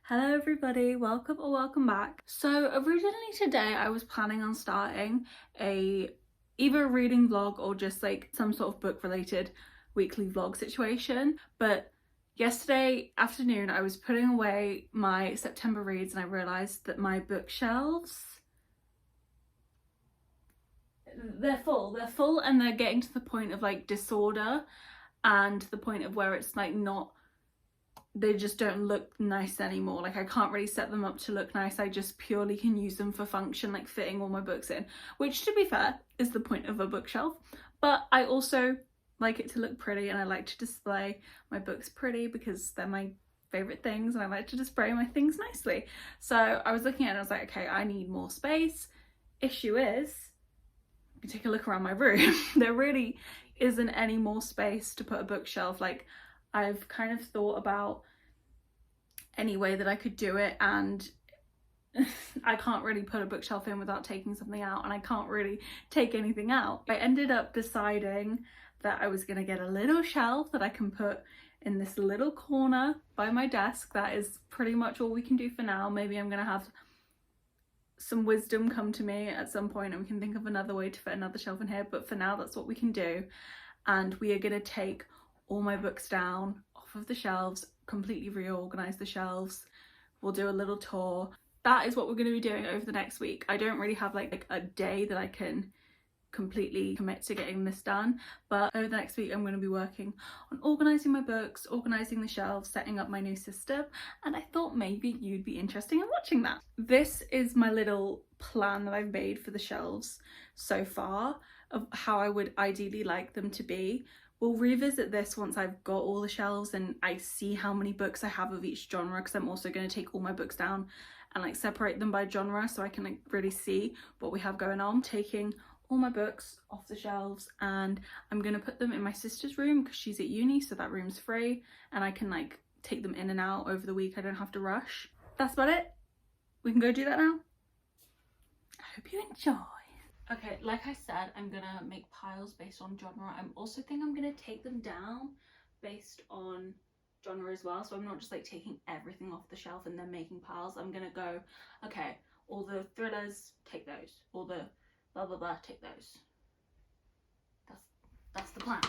Hello everybody, welcome or welcome back. So originally today I was planning on starting either a reading vlog or just like some sort of book related weekly vlog situation, but yesterday afternoon I was putting away my September reads and I realised that my bookshelves, they're full and they're getting to the point of like disorder and the point of where it's like they just don't look nice anymore. Like I can't really set them up to look nice. I just purely can use them for function, like fitting all my books in, which to be fair is the point of a bookshelf. But I also like it to look pretty and I like to display my books pretty because they're my favorite things and I like to display my things nicely. So I was looking at it and I was like, okay, I need more space. Issue is, you take a look around my room, there really isn't any more space to put a bookshelf. Like I've kind of thought about any way that I could do it and I can't really put a bookshelf in without taking something out and I can't really take anything out. I ended up deciding that I was going to get a little shelf that I can put in this little corner by my desk. That is pretty much all we can do for now. Maybe I'm going to have some wisdom come to me at some point and we can think of another way to fit another shelf in here, but for now that's what we can do. And we are going to take all my books down off of the shelves, completely reorganize the shelves. We'll do a little tour. That is what we're going to be doing over the next week. I don't really have like a day that I can completely commit to getting this done, but over the next week I'm going to be working on organizing my books, organizing the shelves, setting up my new system, and I thought maybe you'd be interested in watching that. This is my little plan that I've made for the shelves so far of how I would ideally like them to be. We'll revisit this once I've got all the shelves and I see how many books I have of each genre, because I'm also going to take all my books down and like separate them by genre so I can like really see what we have going on. Taking all my books off the shelves and I'm going to put them in my sister's room because she's at uni, so that room's free and I can like take them in and out over the week. I don't have to rush. That's about it. We can go do that now. I hope you enjoy. Okay, like I said, I'm gonna make piles based on genre. I'm also think I'm gonna take them down based on genre as well. So I'm not just like taking everything off the shelf and then making piles. I'm gonna go, okay, all the thrillers, take those. All the blah blah blah, take those. That's the plan.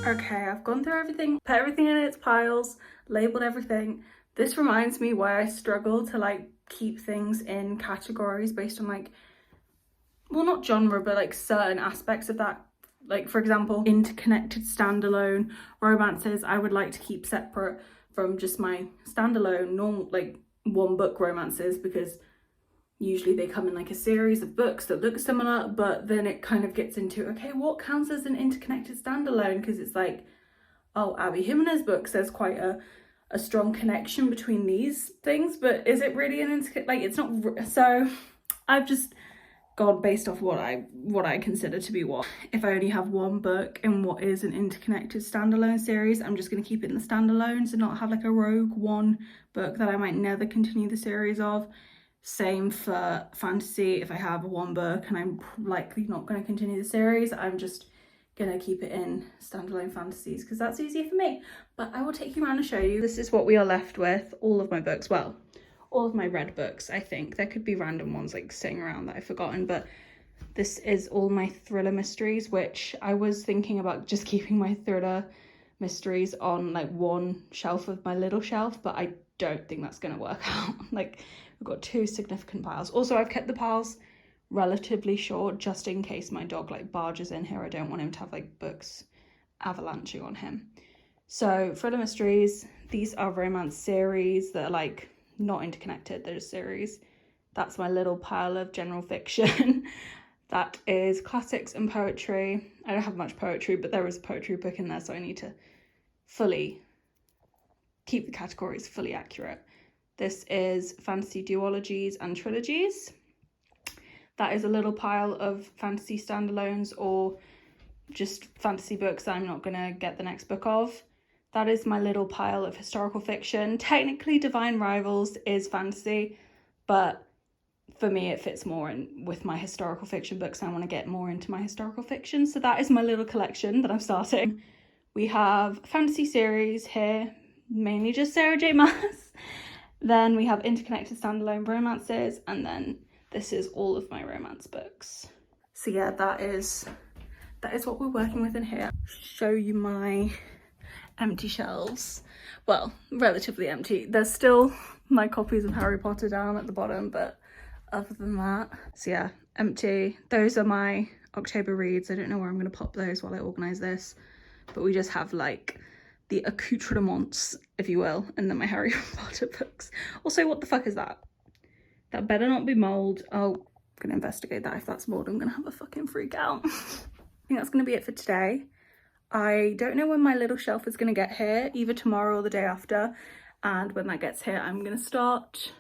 Okay, I've gone through everything, put everything in its piles, labeled everything. This reminds me why I struggle to like keep things in categories based on like, well, not genre, but like certain aspects of that. Like for example, interconnected standalone romances, I would like to keep separate from just my standalone normal like one book romances, because usually they come in like a series of books that look similar, but then it kind of gets into, okay, what counts as an interconnected standalone? Because it's like, oh, Abby Jimenez books, there's quite a strong connection between these things, but is it really an like, it's not. So I've just gone based off what I consider to be what. If I only have one book in what is an interconnected standalone series, I'm just going to keep it in the standalones and not have like a rogue one book that I might never continue the series of. Same for fantasy. If I have one book and I'm likely not going to continue the series, I'm just going to keep it in standalone fantasies because that's easier for me. But I will take you around and show you. This is what we are left with. All of my books, well, all of my read books, I think. There could be random ones like sitting around that I've forgotten, but this is all my thriller mysteries, which I was thinking about just keeping my thriller mysteries on like one shelf of my little shelf, but I don't think that's going to work out. Like, we've got two significant piles. Also, I've kept the piles relatively short just in case my dog like barges in here. I don't want him to have like books avalanching on him. So thriller mysteries, these are romance series that are like not interconnected, they're just series. That's my little pile of general fiction. That is classics and poetry. I don't have much poetry, but there is a poetry book in there, so I need to fully keep the categories fully accurate. This is fantasy duologies and trilogies. That is a little pile of fantasy standalones or just fantasy books that I'm not gonna get the next book of. That is my little pile of historical fiction. Technically Divine Rivals is fantasy, but for me it fits more in with my historical fiction books. I want to get more into my historical fiction, so that is my little collection that I'm starting. We have fantasy series here, mainly just Sarah J Maas. Then we have interconnected standalone romances, and then this is all of my romance books. So yeah, that is what we're working with in here. Show you my empty shelves. Well, relatively empty. There's still my copies of Harry Potter down at the bottom, but other than that, so yeah, empty. Those are my October reads. I don't know where I'm going to pop those while I organise this, but we just have like the accoutrements, if you will, and then my Harry Potter books. Also, what the fuck is that? That better not be mould. Oh, I'm going to investigate that. If that's mould, I'm going to have a fucking freak out. I think that's going to be it for today. I don't know when my little shelf is going to get here, either tomorrow or the day after, and when that gets here I'm going to start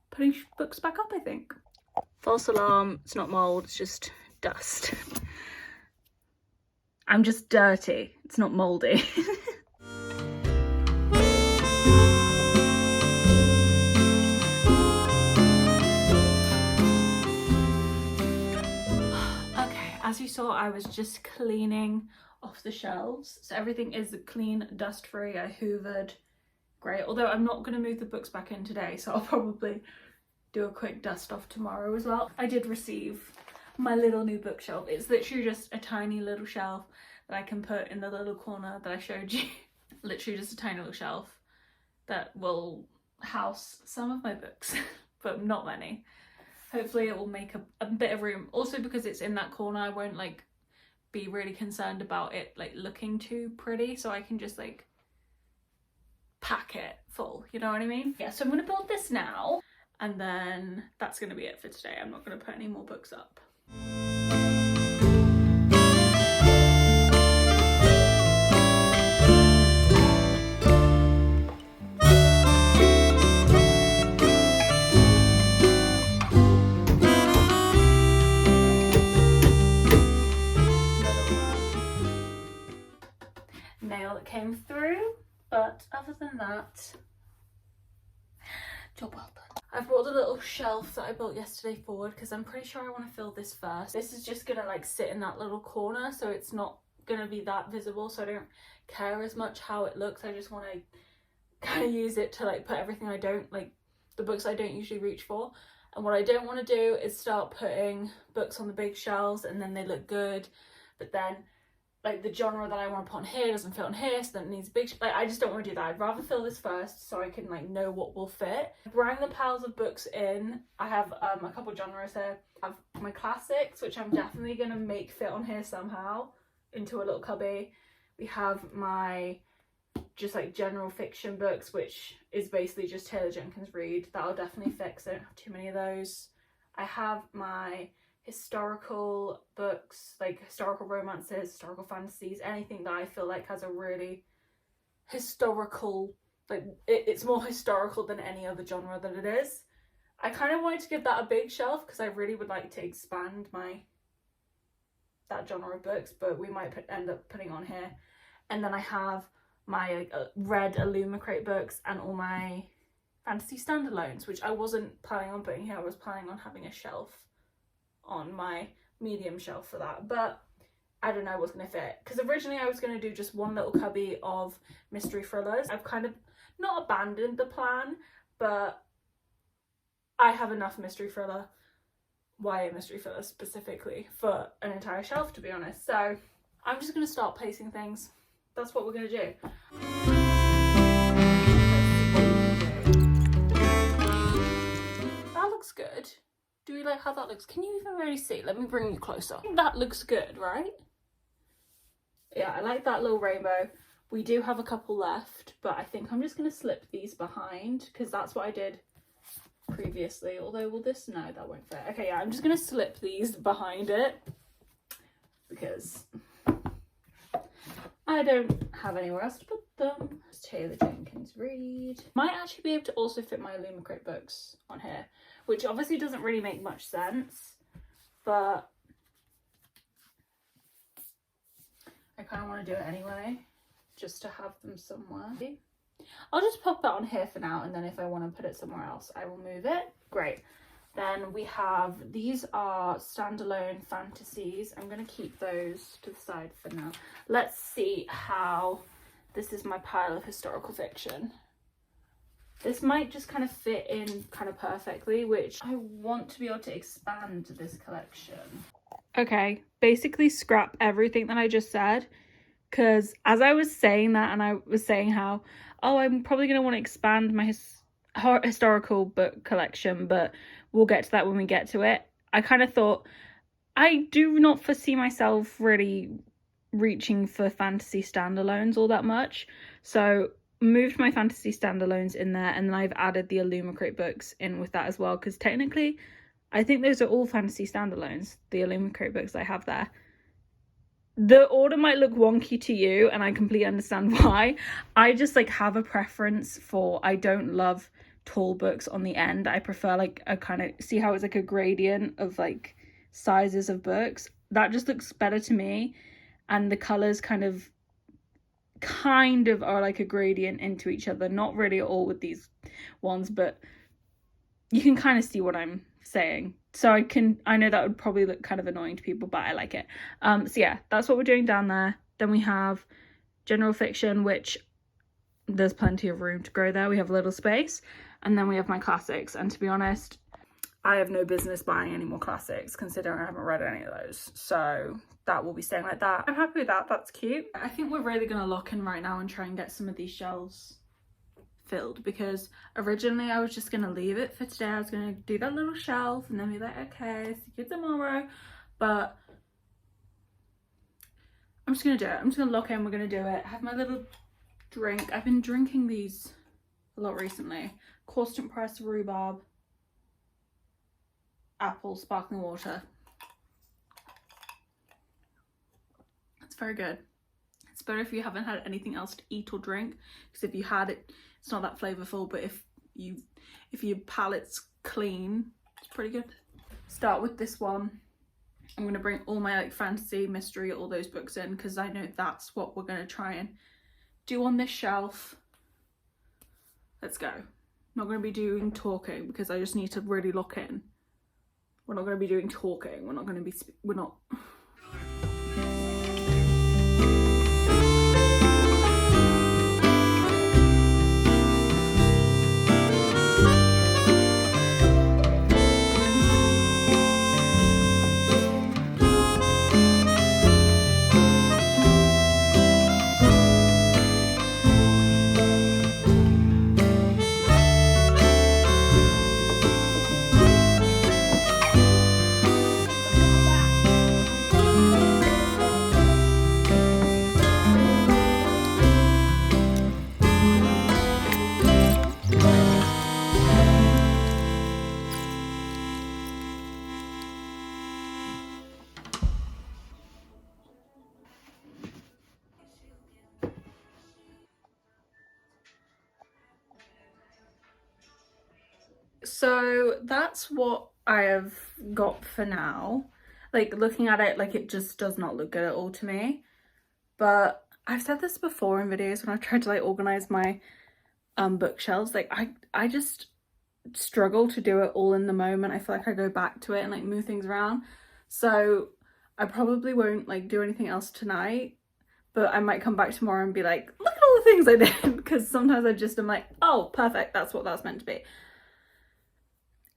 putting books back up, I think. False alarm, it's not mould, it's just dust. I'm just dirty, it's not mouldy. Okay, as you saw, I was just cleaning off the shelves, so everything is clean, dust free. I hoovered. Great, although I'm not going to move the books back in today, so I'll probably do a quick dust off tomorrow as well. I did receive my little new bookshelf. It's literally just a tiny little shelf that I can put in the little corner that I showed you. Literally just a tiny little shelf that will house some of my books, but not many. Hopefully it will make a bit of room. Also, because it's in that corner, I won't like be really concerned about it like looking too pretty, so I can just like pack it full, you know what I mean? Yeah, so I'm gonna build this now, and then that's gonna be it for today. I'm not gonna put any more books up. Nail that came through, but other than that, job well done. I've brought the little shelf that I built yesterday forward because I'm pretty sure I want to fill this first. This is just gonna like sit in that little corner, so it's not gonna be that visible, so I don't care as much how it looks. I just want to kind of use it to like put everything I don't like, the books I don't usually reach for. And what I don't want to do is start putting books on the big shelves and then they look good, but then like the genre that I want to put on here doesn't fit on here, so then it needs a big like I just don't want to do that. I'd rather fill this first so I can like know what will fit. Bring the piles of books in. I have a couple genres here. I have my classics, which I'm definitely gonna make fit on here somehow into a little cubby. We have my just like general fiction books, which is basically just Taylor Jenkins Reid. That'll definitely fit because I don't have too many of those. I have my historical books, like historical romances, historical fantasies, anything that I feel like has a really historical, like it's more historical than any other genre that it is. I kind of wanted to give that a big shelf because I really would like to expand that genre of books, but we might end up putting on here. And then I have my red Illumicrate books and all my fantasy standalones, which I wasn't planning on putting here. I was planning on having a shelf on my medium shelf for that, but I don't know what's going to fit, because originally I was going to do just one little cubby of mystery thrillers. I've kind of not abandoned the plan, but I have enough mystery thriller, YA mystery thriller specifically, for an entire shelf, to be honest. So I'm just going to start placing things. That's what we're going to do. That looks good. Do we like how that looks? Can you even really see? Let me bring you closer. I think that looks good, right? Yeah, I like that little rainbow. We do have a couple left, but I think I'm just going to slip these behind because that's what I did previously. Although, will this? No, that won't fit. Okay, yeah, I'm just going to slip these behind it because I don't have anywhere else to put them. Taylor Jenkins Reid. Might actually be able to also fit my Illumicrate books on here, which obviously doesn't really make much sense, but I kind of want to do it anyway, just to have them somewhere. I'll just pop that on here for now, and then if I want to put it somewhere else, I will move it. Great. Then we have, these are standalone fantasies. I'm going to keep those to the side for now. Let's see how, this is my pile of historical fiction. This might just kind of fit in kind of perfectly, which I want to be able to expand this collection. Okay, basically scrap everything that I just said, because as I was saying that, and I was saying how, oh, I'm probably going to want to expand my historical book collection, but we'll get to that when we get to it. I kind of thought, I do not foresee myself really reaching for fantasy standalones all that much, so moved my fantasy standalones in there, and then I've added the Illumicrate books in with that as well, because technically I think those are all fantasy standalones, the Illumicrate books I have there. The order might look wonky to you, and I completely understand why. I just like have a preference for, I don't love tall books on the end. I prefer like a kind of, see how it's like a gradient of like sizes of books. That just looks better to me, and the colours kind of are like a gradient into each other. Not really at all with these ones, but you can kind of see what I'm saying. So I know that would probably look kind of annoying to people, but I like it. So yeah, that's what we're doing down there. Then we have general fiction, which there's plenty of room to grow there. We have a little space. And then we have my classics. And to be honest, I have no business buying any more classics, considering I haven't read any of those. So that will be staying like that. I'm happy with that. That's cute. I think we're really going to lock in right now and try and get some of these shelves filled, because originally I was just going to leave it for today. I was going to do that little shelf and then be like, okay, see you tomorrow. But I'm just going to do it. I'm just going to lock in. We're going to do it. I have my little drink. I've been drinking these a lot recently. Constant Press rhubarb apple sparkling water. It's very good. It's better if you haven't had anything else to eat or drink, because if you had it, it's not that flavorful, but if your palate's clean, it's pretty good. Start with this one. I'm going to bring all my like fantasy, mystery, all those books in, because I know that's what we're going to try and do on this shelf. Let's go. I'm not going to be doing talking, because I just need to really lock in. We're not going to be doing talking. We're not going to be, we're not. So that's what I have got for now. Like, looking at it, like, it just does not look good at all to me. But I've said this before in videos when I've tried to like organize my bookshelves. Like, I just struggle to do it all in the moment. I feel like I go back to it and like move things around. So I probably won't like do anything else tonight, but I might come back tomorrow and be like, look at all the things I did, because sometimes I just am like, oh, perfect, that's what that's meant to be.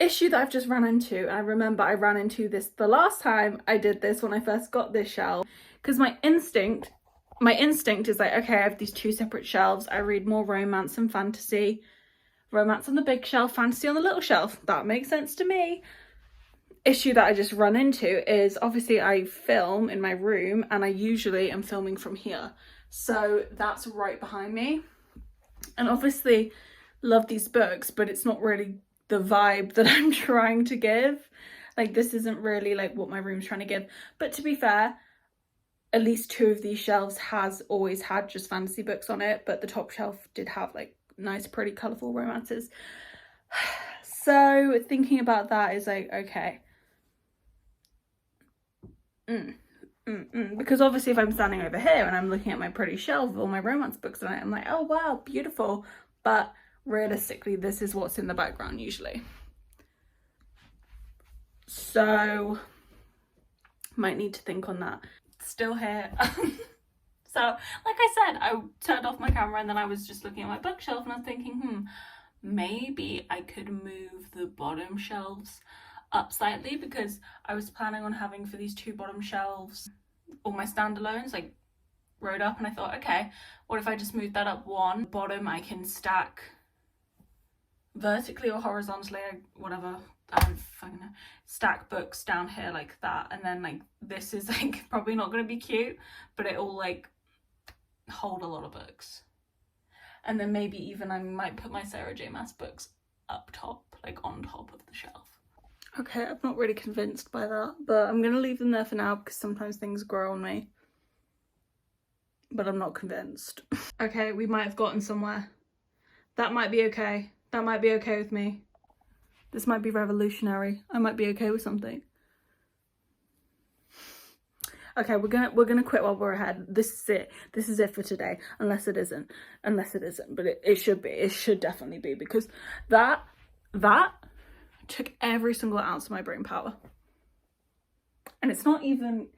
Issue that I've just run into, and I remember I ran into this the last time I did this, when I first got this shelf, because my instinct is like, okay, I have these two separate shelves. I read more romance and fantasy. Romance on the big shelf, fantasy on the little shelf. That makes sense to me. Issue that I just run into is, obviously I film in my room, and I usually am filming from here, so that's right behind me, and obviously love these books, but it's not really the vibe that I'm trying to give. Like, this isn't really like what my room's trying to give. But to be fair, at least 2 of these shelves has always had just fantasy books on it, but the top shelf did have like nice, pretty, colourful romances. So thinking about that is like, okay. Because obviously if I'm standing over here and I'm looking at my pretty shelf with all my romance books on it, I'm like, oh wow, beautiful. But realistically, this is what's in the background usually. So might need to think on that. Still here. So like I said, I turned off my camera and then I was just looking at my bookshelf and I was thinking, maybe I could move the bottom shelves up slightly, because I was planning on having for these 2 bottom shelves all my standalones like rode up, and I thought, okay, what if I just move that up 1 bottom? I can stack vertically or horizontally, whatever, I don't fucking know, stack books down here like that, and then like this is like probably not going to be cute, but it'll like hold a lot of books. And then maybe even I might put my Sarah J Maas books up top, like on top of the shelf. Okay, I'm not really convinced by that, but I'm going to leave them there for now because sometimes things grow on me. But I'm not convinced. Okay, we might have gotten somewhere. That might be okay. That might be okay with me. This might be revolutionary. I might be okay with something. Okay, we're gonna quit while we're ahead. This is it. This is it for today. Unless it isn't. But it should be. It should definitely be, because that took every single ounce of my brain power. And it's not even,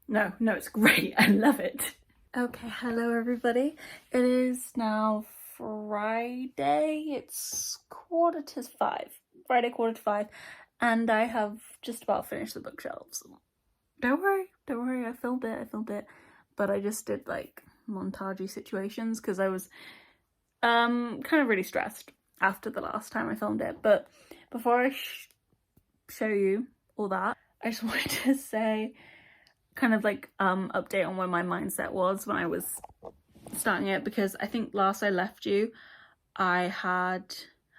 no, it's great. I love it. Okay, hello everybody. It is now Friday. It's 4:45. Friday, 4:45. And I have just about finished the bookshelves. Don't worry, I filmed it. But I just did like montagey situations because I was kind of really stressed after the last time I filmed it. But before I show you all that, I just wanted to say kind of like update on where my mindset was when I was starting it, because I think last I left you I had,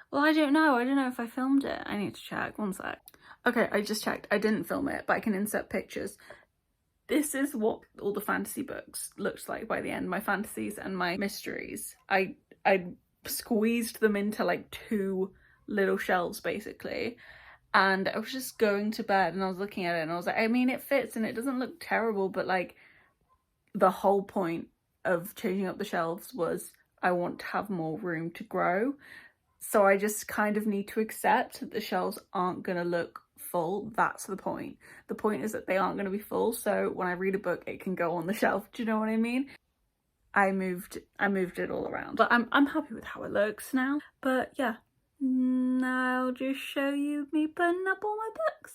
well, I don't know if I filmed it. I need to check, 1 sec. Okay, I just checked. I didn't film it, but I can insert pictures. This is what all the fantasy books looked like by the end. My fantasies and my mysteries. I squeezed them into like 2 little shelves basically. And I was just going to bed and I was looking at it and I was like, I mean, it fits and it doesn't look terrible, but like the whole point of changing up the shelves was I want to have more room to grow. So I just kind of need to accept that the shelves aren't going to look full. That's the point. The point is that they aren't going to be full. So when I read a book, it can go on the shelf. Do you know what I mean? I moved it all around. But I'm happy with how it looks now. But yeah, now I'll just show you me putting up all my books.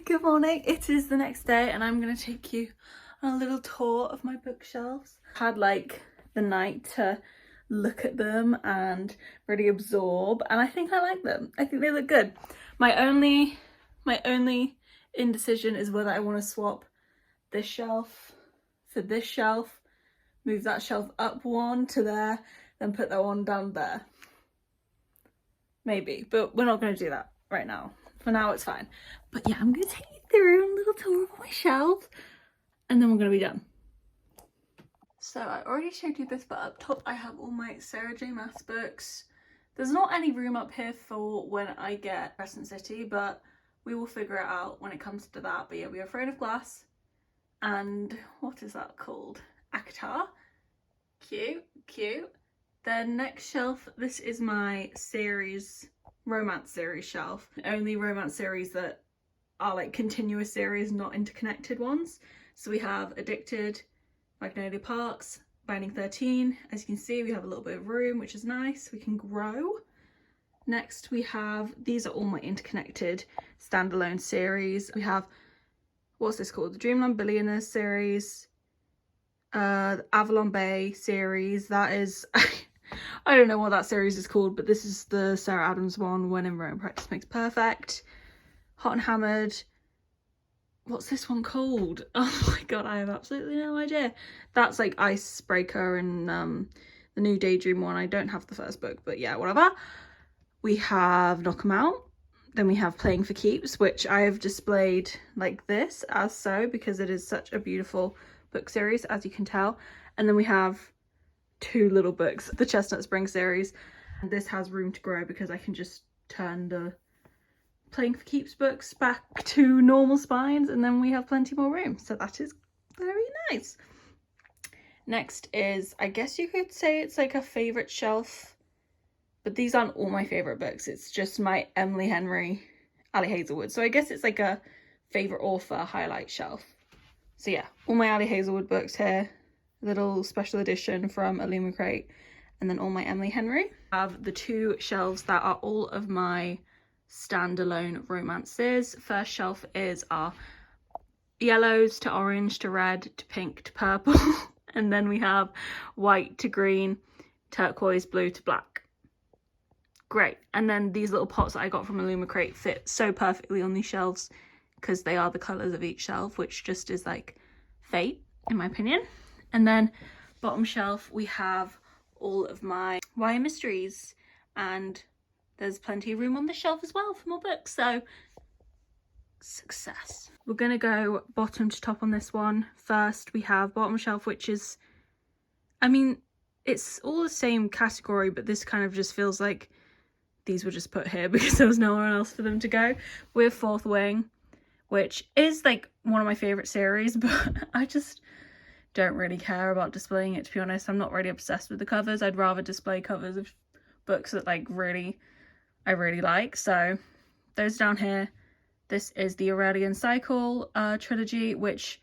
Good morning, it is the next day and I'm going to take you on a little tour of my bookshelves. Had like the night to look at them and really absorb, and I think I like them. I think they look good. My only indecision is whether I want to swap this shelf for this shelf, move that shelf up one to there, then put that one down there. Maybe, but we're not going to do that right now. For now, it's fine. But yeah, I'm going to take you through a little tour of my shelf, and then we're going to be done. So I already showed you this, but up top I have all my Sarah J Maas books. There's not any room up here for when I get Crescent City, but we will figure it out when it comes to that. But yeah, we have Throne of Glass, and what is that called? ACOTAR. Cute, cute. Then next shelf, this is my series, romance series shelf. Only romance series that are like continuous series, not interconnected ones. So we have Addicted, Magnolia Parks, Binding 13. As you can see, we have a little bit of room, which is nice. We can grow. Next we have, these are all my interconnected standalone series. We have, what's this called? The Dreamland Billionaires series, Avalon Bay series. That is, I don't know what that series is called, but this is the Sarah Adams one, When in Rome, Practice Makes Perfect. Hot and Hammered. What's this one called? Oh my god, I have absolutely no idea. That's like Icebreaker and the new Daydream one. I don't have the first book, but yeah, whatever. We have Knock 'em Out. Then we have Playing for Keeps, which I have displayed like this, as so, because it is such a beautiful book series, as you can tell. And then we have two little books, the Chestnut Spring series. And this has room to grow because I can just turn the Playing for Keeps books back to normal spines, and then we have plenty more room. So that is very nice. Next is, I guess you could say it's like a favourite shelf, but these aren't all my favourite books. It's just my Emily Henry, Ali Hazelwood. So I guess it's like a favourite author highlight shelf. So yeah, all my Ali Hazelwood books here, little special edition from Illuma Crate, and then all my Emily Henry. I have the two shelves that are all of my standalone romances. First shelf is our yellows to orange to red to pink to purple, and then we have white to green, turquoise, blue to black. Great. And then these little pots that I got from Illuma Crate fit so perfectly on these shelves because they are the colours of each shelf, which just is like fate in my opinion. And then bottom shelf we have all of my YA mysteries, and there's plenty of room on the shelf as well for more books, so success. We're gonna go bottom to top on this one. First we have bottom shelf, which is, I mean, it's all the same category, but this kind of just feels like these were just put here because there was nowhere else for them to go. We have Fourth Wing, which is like one of my favourite series, but I just don't really care about displaying it, to be honest. I'm not really obsessed with the covers. I'd rather display covers of books that like I really like. So those down here, this is the Aurelian Cycle trilogy, which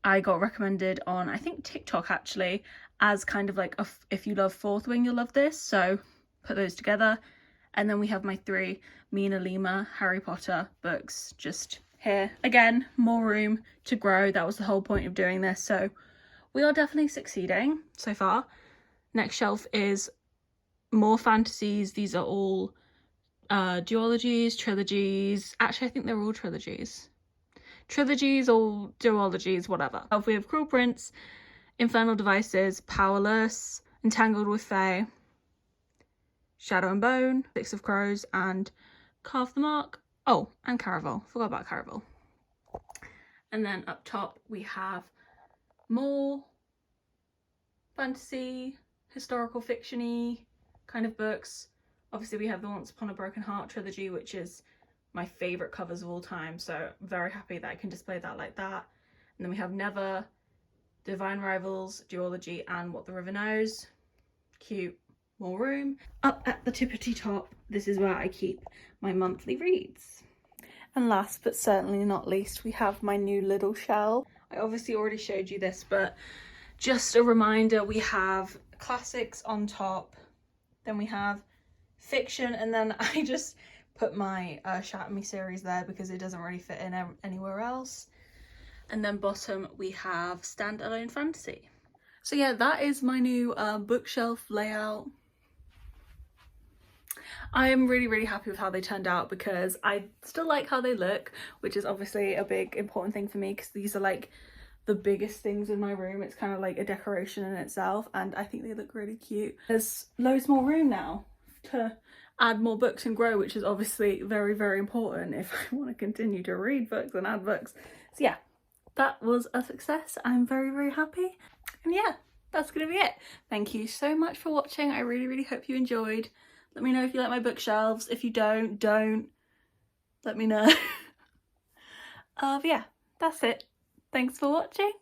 I got recommended on, I think, TikTok actually, as kind of like a, if you love Fourth Wing, you'll love this. So put those together. And then we have my three Mina Lima Harry Potter books just here. Again, more room to grow. That was the whole point of doing this. So we are definitely succeeding so far. Next shelf is more fantasies. These are all duologies, trilogies. Actually, I think they're all trilogies. Trilogies or duologies, whatever. We have Cruel Prince, Infernal Devices, Powerless, Entangled with Fae, Shadow and Bone, Six of Crows, and Carve the Mark. Oh, and Caraval. Forgot about Caraval. And then up top we have more fantasy, historical fiction-y kind of books. Obviously we have the Once Upon a Broken Heart trilogy, which is my favourite covers of all time, so I'm very happy that I can display that like that. And then we have Never, Divine Rivals, Duology, and What the River Knows. Cute, more room. Up at the tippity top, this is where I keep my monthly reads. And last but certainly not least, we have my new little shelf. I obviously already showed you this, but just a reminder, we have classics on top, then we have fiction, and then I just put my Shatter Me series there because it doesn't really fit in anywhere else. And then bottom we have standalone fantasy. So yeah, that is my new bookshelf layout. I am really happy with how they turned out because I still like how they look, which is obviously a big important thing for me because these are like the biggest things in my room. It's kind of like a decoration in itself, and I think they look really cute. There's loads more room now to add more books and grow, which is obviously very important if I want to continue to read books and add books. So yeah, that was a success. I'm very happy, and yeah, that's gonna be it. Thank you so much for watching. I really hope you enjoyed. Let me know if you like my bookshelves. If you don't let me know. But yeah, that's it. Thanks for watching.